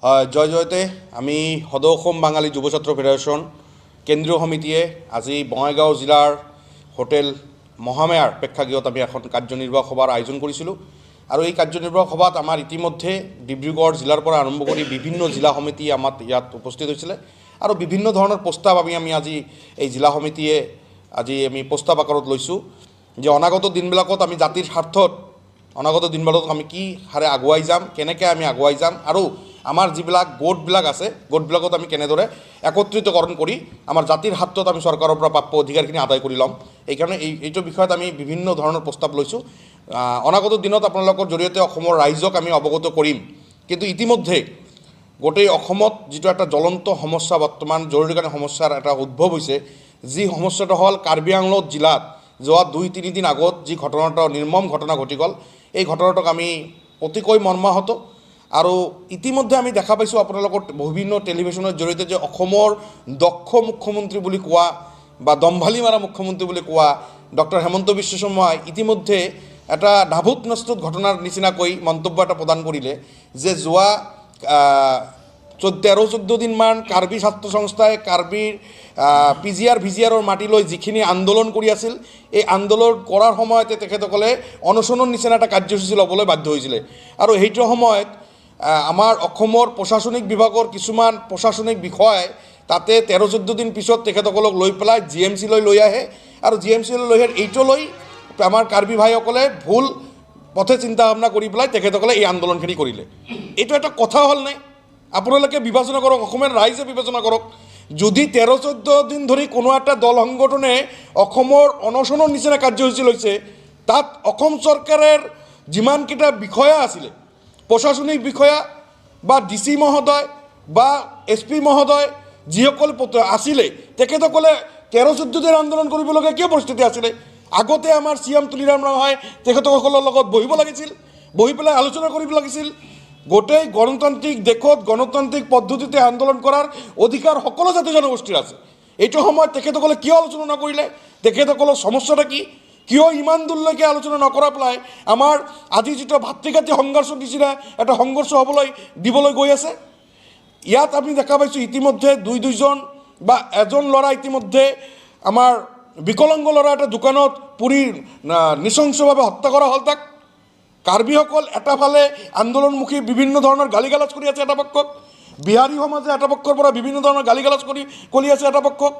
জয় জয়তে আমি সদৌ অসম বাঙালী যুৱ ছাত্ৰ ফেডাৰেশ্যন কেন্দ্ৰীয় সমিতিয়ে আজি বঙাইগাঁও জিলাৰ হোটেল মহামায়াৰ প্ৰেক্ষাগৃহত আমি এখন কাৰ্যনিৰ্বাহক সভাৰ আয়োজন কৰিছিলোঁ আৰু এই কাৰ্যনিৰ্বাহক সভাত আমাৰ ইতিমধ্যে ডিব্ৰুগড় জিলাৰ পৰা আৰম্ভ কৰি বিভিন্ন জিলা সমিতি আমাৰ ইয়াত উপস্থিত হৈছিলে আৰু বিভিন্ন ধৰণৰ প্ৰস্তাৱ আমি আজি এই জিলা সমিতিয়ে আজি আমি প্ৰস্তাৱ আকাৰত লৈছোঁ যে অনাগত দিনবিলাকত আমি জাতিৰ স্বাৰ্থত অনাগত দিনবিলাকত আমি কি হাৰে আগুৱাই যাম, কেনেকৈ আমি আগুৱাই যাম আৰু আমাৰ যিবিলাক গোটবিলাক আছে গোটবিলাকত আমি কেনেদৰে একত্ৰিতকৰণ কৰি আমাৰ জাতিৰ হাতত আমি চৰকাৰৰ পৰা প্ৰাপ্য অধিকাৰখিনি আদায় কৰি ল'ম। এইকাৰণে এইটো বিষয়ত আমি বিভিন্ন ধৰণৰ প্ৰস্তাৱ লৈছোঁ। অনাগত দিনত আপোনালোকৰ জৰিয়তে অসমৰ ৰাইজক আমি অৱগত কৰিম। কিন্তু ইতিমধ্যে গোটেই অসমত যিটো এটা জ্বলন্ত সমস্যা বৰ্তমান জৰুৰীকালীন সমস্যাৰ এটা উদ্ভৱ হৈছে, যি সমস্যাটো হ'ল কাৰ্বি আংলং জিলাত যোৱা 2-3 দিন আগত যি ঘটনাটো নিৰ্মম ঘটনা ঘটি গ'ল, এই ঘটনাটোক আমি অতিকৈ মৰ্মাহত আৰু ইতিমধ্যে আমি দেখা পাইছোঁ আপোনালোকৰ বিভিন্ন টেলিভিশ্যনৰ জৰিয়তে যে অসমৰ দক্ষ মুখ্যমন্ত্ৰী বুলি কোৱা বা দম্ভালি মাৰা মুখ্যমন্ত্ৰী বুলি কোৱা ডক্টৰ হেমন্ত বিশ্ব শৰ্মাই ইতিমধ্যে এটা নাভূত নস্তুত ঘটনাৰ নিচিনাকৈ মন্তব্য এটা প্ৰদান কৰিলে যে যোৱা 13-14 দিনমান কাৰ্বি ছাত্ৰ সংস্থাই কাৰ্বিৰ PGR-VGRৰ মাটি লৈ যিখিনি আন্দোলন কৰি আছিল, এই আন্দোলন কৰাৰ সময়তে তেখেতসকলে অনশনৰ নিচিনা এটা কাৰ্যসূচী ল'বলৈ বাধ্য হৈছিলে আৰু সেইটো সময়ত আমাৰ অসমৰ প্ৰশাসনিক বিভাগৰ কিছুমান প্ৰশাসনিক বিষয়াই তাতে 13-14 দিন পিছত তেখেতসকলক লৈ পেলাই GMC লৈ আহে আৰু GMC লৈ এইটো লৈ আমাৰ কাৰ্বি ভাইসকলে ভুল পথে চিন্তা ভাৱনা কৰি পেলাই তেখেতসকলে এই আন্দোলনখিনি কৰিলে। এইটো এটা কথা হ'ল নাই? আপোনালোকে বিবেচনা কৰক, অসমৰ ৰাইজে বিবেচনা কৰক। যদি 13-14 দিন ধৰি কোনো এটা দল সংগঠনে অসমৰ অনশনৰ নিচিনা কাৰ্যসূচী লৈছে, তাত অসম চৰকাৰৰ যিমানকেইটা বিষয়া আছিলে, প্ৰশাসনিক বিষয়া বা DC মহোদয় বা SP মহোদয় যিসকল আছিলে, তেখেতসকলে 13-14 দিন আন্দোলন কৰিবলগীয়া কিয় পৰিস্থিতি আছিলে? আগতে আমাৰ CM তুলিৰাম ৰাভাই তেখেতসকলৰ লগত বহিব লাগিছিল, বহি পেলাই আলোচনা কৰিব লাগিছিল। গোটেই গণতান্ত্ৰিক দেশত গণতান্ত্ৰিক পদ্ধতিতে আন্দোলন কৰাৰ অধিকাৰ সকলো জাতি জনগোষ্ঠীৰ আছে। এইটো সময়ত তেখেতসকলে কিয় আলোচনা নকৰিলে? তেখেতসকলৰ সমস্যাটা কি? কিয় ইমান দূৰলৈকে আলোচনা নকৰা পেলাই আমাৰ আজি যিটো ভাতৃঘাতী সংঘৰ্ষৰ নিচিনা এটা সংঘৰ্ষ হ'বলৈ দিবলৈ গৈ আছে? ইয়াত আমি দেখা পাইছোঁ ইতিমধ্যে দুজন বা এজন ল'ৰা ইতিমধ্যে আমাৰ বিকলাংগ ল'ৰা এটা দোকানত পুৰি নৃশংসভাৱে হত্যা কৰা হ'ল। তাক কাৰ্বিসকল এটা ফালে আন্দোলনমুখী বিভিন্ন ধৰণৰ গালি গালাজ কৰি আছে এটা পক্ষক, বিহাৰী সমাজে এটা পক্ষৰ পৰা বিভিন্ন ধৰণৰ গালি গালাজ কৰি আছে এটা পক্ষক।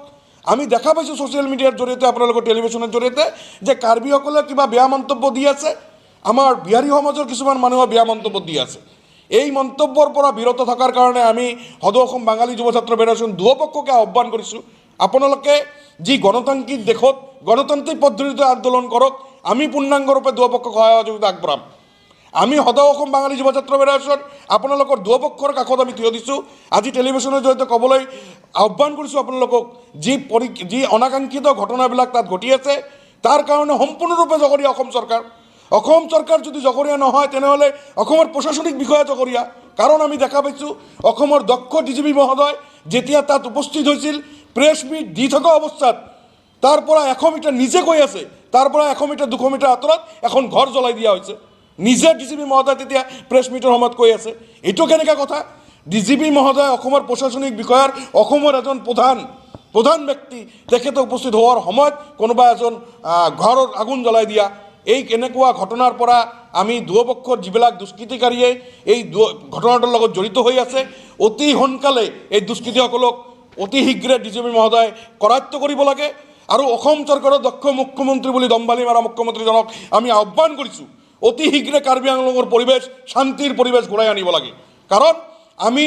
আমি দেখা পাইছোঁ ছ'চিয়েল মিডিয়াৰ জৰিয়তে আপোনালোকৰ টেলিভিশ্যনৰ জৰিয়তে যে কাৰ্বিসকলে কিবা বেয়া মন্তব্য দি আছে, আমাৰ বিহাৰী সমাজৰ কিছুমান মানুহে বেয়া মন্তব্য দি আছে। এই মন্তব্যৰ পৰা বিৰত থকাৰ কাৰণে আমি সদৌ অসম বাঙালী যুৱ ছাত্ৰ ফেডাৰেশ্যন দুয়োপক্ষকে আহ্বান কৰিছোঁ, আপোনালোকে যি গণতান্ত্ৰিক দেশত গণতান্ত্ৰিক পদ্ধতিতে আন্দোলন কৰক, আমি পূৰ্ণাংগৰূপে দুয়োপক্ষক সহযোগিতা আগবঢ়াম। আমি সদৌ অসম বাঙালী যুৱ ছাত্ৰ ফেডাৰেশ্যন আপোনালোকৰ দুয়োপক্ষৰ কাষত আমি থিয় দিছোঁ। আজি টেলিভিশ্যনৰ জৰিয়তে ক'বলৈ আহ্বান কৰিছোঁ আপোনালোকক, যি অনাকাংক্ষিত ঘটনাবিলাক তাত ঘটি আছে, তাৰ কাৰণে সম্পূৰ্ণৰূপে জগৰীয়া অসম চৰকাৰ। অসম চৰকাৰ যদি জগৰীয়া নহয়, তেনেহ'লে অসমৰ প্ৰশাসনিক বিষয়া জগৰীয়া। কাৰণ আমি দেখা পাইছোঁ অসমৰ দক্ষ DGP মহোদয় যেতিয়া তাত উপস্থিত হৈছিল, প্ৰেছ মিট দি থকা অৱস্থাত তাৰ পৰা 100 মিটাৰ নিজে গৈ আছে, তাৰ পৰা 100 মিটাৰ 200 মিটাৰ আঁতৰত এখন ঘৰ জ্বলাই দিয়া হৈছে। নিজে DGP মহোদয় তেতিয়া প্ৰেছ মিটৰ সময়ত কৈ আছে। এইটো কেনেকুৱা কথা? DGP মহোদয় অসমৰ প্ৰশাসনিক বিষয়াৰ অসমৰ এজন প্ৰধান ব্যক্তি, তেখেতে উপস্থিত হোৱাৰ সময়ত কোনোবা এজন ঘৰৰ আগুন জ্বলাই দিয়া, এই এনেকুৱা ঘটনাৰ পৰা আমি দুয়োপক্ষৰ যিবিলাক দুষ্কৃতিকাৰীয়ে এই ঘটনাটোৰ লগত জড়িত হৈ আছে, অতি সোনকালে এই দুষ্কৃতীসকলক অতি শীঘ্ৰে DGP মহোদয় কৰায়ত্ব কৰিব লাগে আৰু অসম চৰকাৰৰ দক্ষ মুখ্যমন্ত্ৰী বুলি দম্ভালি মাৰা মুখ্যমন্ত্ৰীজনক আমি আহ্বান কৰিছোঁ, অতি শীঘ্ৰে কাৰ্বি আংলঙৰ পৰিৱেশ শান্তিৰ পৰিৱেশ ঘূৰাই আনিব লাগে। কাৰণ আমি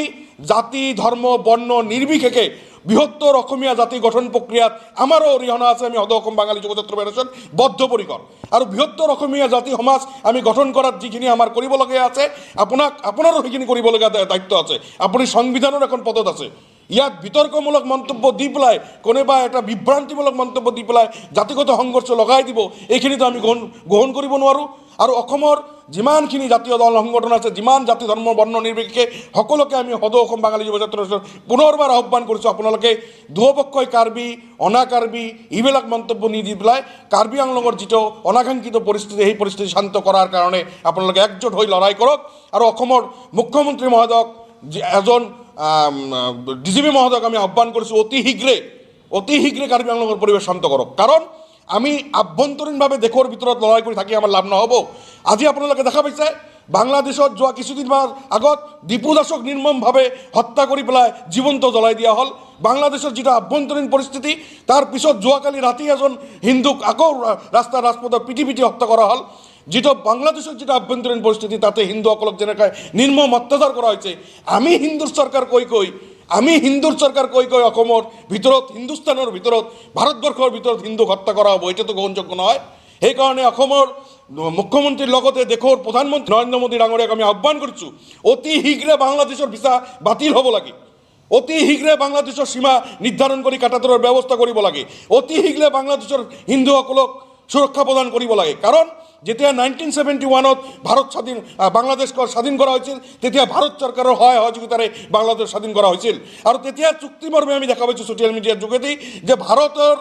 জাতি ধৰ্ম বৰ্ণ নিৰ্বিশেষে বৃহত্তৰ অসমীয়া জাতি গঠন প্ৰক্ৰিয়াত আমাৰো অৰিহণা আছে। আমি সদৌ অসম বাঙালী যুৱ ছাত্ৰ ফেডাৰেশ্যন বদ্ধপৰিকৰ আৰু বৃহত্তৰ অসমীয়া জাতি সমাজ আমি গঠন কৰাত যিখিনি আমাৰ কৰিবলগীয়া আছে, আপোনাৰো সেইখিনি কৰিবলগীয়া দায়িত্ব আছে। আপুনি সংবিধানৰ এখন পদত আছে। ইয়াত বিতৰ্কমূলক মন্তব্য দি পেলাই কোনোবা এটা বিভ্ৰান্তিমূলক মন্তব্য দি পেলাই জাতিগত সংঘৰ্ষ লগাই দিব, এইখিনিতো আমি গ্ৰহণ কৰিব নোৱাৰোঁ। আৰু অসমৰ যিমানখিনি জাতীয় দল সংগঠন আছে, যিমান জাতি ধৰ্ম বৰ্ণ নিৰ্বিশেষে সকলোকে আমি সদৌ অসম বাঙালী যুৱ ছাত্ৰ পুনৰবাৰ আহ্বান কৰিছোঁ, আপোনালোকে দুয়োপক্ষই কাৰ্বি অনা কাৰ্বি এইবিলাক মন্তব্য নিদি পেলাই কাৰ্বি আংলঙৰ যিটো অনাকাংক্ষিত পৰিস্থিতি, সেই পৰিস্থিতি শান্ত কৰাৰ কাৰণে আপোনালোকে একজোট হৈ লৰাই কৰক আৰু অসমৰ মুখ্যমন্ত্ৰী মহোদয়ক এজন ডিজিপি মহোদয়ক আমি আহ্বান কৰিছোঁ অতি শীঘ্ৰে কাৰ্বি আংলঙৰ পৰিৱেশ শান্ত কৰক। কাৰণ আমি আভ্যন্তৰীণভাৱে দেশৰ ভিতৰত লৰাই কৰি থাকি আমাৰ লাভ নহ'ব। আজি আপোনালোকে দেখা পাইছে বাংলাদেশত যোৱা কিছুদিন আগত দীপু দাসক নিৰ্মমভাৱে হত্যা কৰি পেলাই জীৱন্ত জ্বলাই দিয়া হ'ল। বাংলাদেশৰ যিটো আভ্যন্তৰীণ পৰিস্থিতি, তাৰ পিছত যোৱাকালি ৰাতি এজন হিন্দুক আকৌ ৰাজপথত পিটি হত্যা কৰা হ'ল। যিটো বাংলাদেশৰ যিটো আভ্যন্তৰীণ পৰিস্থিতি, তাতে হিন্দুসকলক যেনেকৈ নিৰ্মম অত্যাচাৰ কৰা হৈছে, আমি হিন্দুৰ চৰকাৰ কৈ কৈ অসমৰ ভিতৰত, হিন্দুস্তানৰ ভিতৰত, ভাৰতবৰ্ষৰ ভিতৰত হিন্দুক হত্যা কৰা হ'ব, এতিয়াতো গ্ৰহণযোগ্য নহয়। সেইকাৰণে অসমৰ মুখ্যমন্ত্ৰীৰ লগতে দেশৰ প্ৰধানমন্ত্ৰী নৰেন্দ্ৰ মোদী ডাঙৰীয়াক আমি আহ্বান কৰিছোঁ, অতি শীঘ্ৰে বাংলাদেশৰ ভিছা বাতিল হ'ব লাগে, অতি শীঘ্ৰে বাংলাদেশৰ সীমা নিৰ্ধাৰণ কৰি কাটাতৰৰ ব্যৱস্থা কৰিব লাগে, অতি শীঘ্ৰে বাংলাদেশৰ হিন্দুসকলক সুৰক্ষা প্ৰদান কৰিব লাগে। কাৰণ যেতিয়া 1971 বাংলাদেশ স্বাধীন কৰা হৈছিল, তেতিয়া ভাৰত চৰকাৰৰ সহায় সহযোগিতাৰে বাংলাদেশ স্বাধীন কৰা হৈছিল। আৰু তেতিয়া চুক্তিমৰ্মে আমি দেখা পাইছোঁ ছ'চিয়েল মিডিয়াৰ যোগেদি যে ভাৰতৰ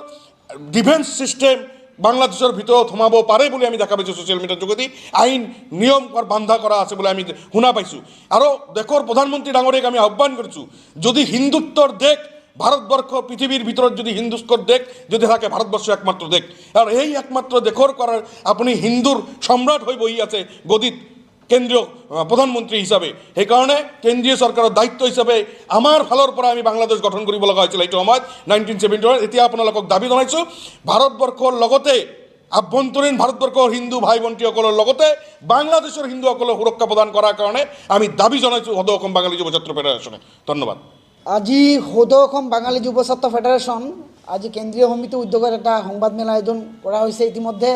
ডিফেন্স ছিষ্টেম বাংলাদেশৰ ভিতৰত সোমাব পাৰে বুলি আমি দেখা পাইছোঁ। ছ'চিয়েল মিডিয়াৰ যোগেদি আইন নিয়ম বান্ধা কৰা আছে বুলি আমি শুনা পাইছোঁ। আৰু দেশৰ প্ৰধানমন্ত্ৰী ডাঙৰীয়াক আমি আহ্বান কৰিছোঁ, যদি হিন্দুত্বৰ দেশ ভাৰতবৰ্ষ, পৃথিৱীৰ ভিতৰত যদি হিন্দুস্কৰ দেশ যদি থাকে, ভাৰতবৰ্ষ একমাত্ৰ দেশ। আৰু এই একমাত্ৰ দেশৰ কৰাৰ আপুনি হিন্দুৰ সম্ৰাট হৈ বহি আছে গদিত কেন্দ্ৰীয় প্ৰধানমন্ত্ৰী হিচাপে। সেইকাৰণে কেন্দ্ৰীয় চৰকাৰৰ দায়িত্ব হিচাপে আমাৰ ফালৰ পৰা আমি বাংলাদেশ গঠন কৰিব লগা হৈছিল এইটো সময়ত 1971। এতিয়া আপোনালোকক দাবী জনাইছোঁ, ভাৰতবৰ্ষৰ লগতে আভ্যন্তৰীণ ভাৰতবৰ্ষৰ হিন্দু ভাই ভণ্টীসকলৰ লগতে বাংলাদেশৰ হিন্দুসকলক সুৰক্ষা প্ৰদান কৰাৰ কাৰণে আমি দাবী জনাইছোঁ সদৌ অসম বাঙালী যুৱ ছাত্ৰ ফেডাৰেশ্যনে। ধন্যবাদ। আজি সদৌ অসম বাঙালী যুৱ ছাত্ৰ ফেডাৰেশ্যন আজি কেন্দ্ৰীয় সমিতিৰ উদ্যোগত এটা সংবাদমেল আয়োজন কৰা হৈছে। ইতিমধ্যে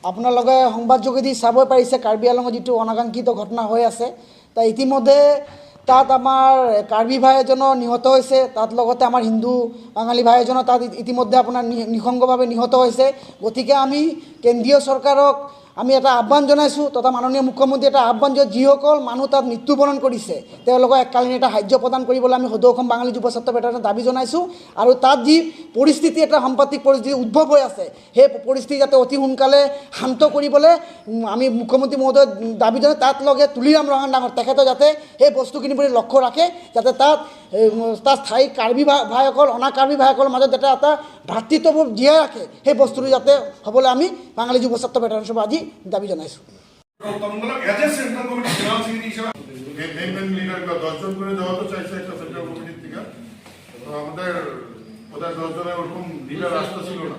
আপোনালোকে সংবাদ যোগেদি চাব পাৰিছে কাৰ্বি আংলঙত যিটো অনাকাংক্ষিত ঘটনা হৈ আছে। তাত ইতিমধ্যে তাত আমাৰ কাৰ্বি ভাই এজনৰ নিহত হৈছে, তাত লগতে আমাৰ হিন্দু বাঙালী ভাই এজনৰ তাত ইতিমধ্যে আপোনাৰ নিঃসংগভাৱে নিহত হৈছে। গতিকে আমি কেন্দ্ৰীয় চৰকাৰক আমি এটা আহ্বান জনাইছোঁ, তথা মাননীয় মুখ্যমন্ত্ৰী এটা আহ্বান, যিসকল মানুহ তাত মৃত্যুবৰণ কৰিছে তেওঁলোকক এককালীন এটা সাহায্য প্ৰদান কৰিবলৈ আমি সদৌ অসম বাঙালী যুৱ ছাত্ৰ ফেডাৰেশ্যনে দাবী জনাইছোঁ। আৰু তাত যি পৰিস্থিতি, এটা সাম্প্ৰতিক পৰিস্থিতি উদ্ভৱ হৈ আছে, সেই পৰিস্থিতি যাতে অতি সোনকালে শান্ত কৰিবলৈ আমি মুখ্যমন্ত্ৰী মহোদয় দাবী জনাই। তাত লগে তুলিৰাম ৰহান ডাঙৰ তেখেতে যাতে সেই বস্তুখিনিৰ প্ৰতি লক্ষ্য ৰাখে, যাতে তাত স্থায়ী কাৰ্বি ভাইসকল, অনা কাৰ্বি ভাইসকলৰ মাজত যাতে এটা ভাতৃত্ববোধ জীয়াই ৰাখে, সেই বস্তুটো যাতে হ'বলৈ আমি বাঙালী যুৱ ছাত্ৰ ফেডাৰেশ্যনৰ পৰা আজি দাবি জনাইছোঁ। আমাদেৰ 10 জনেৰ ওৰকম লিডাৰ আসতে ছিল না।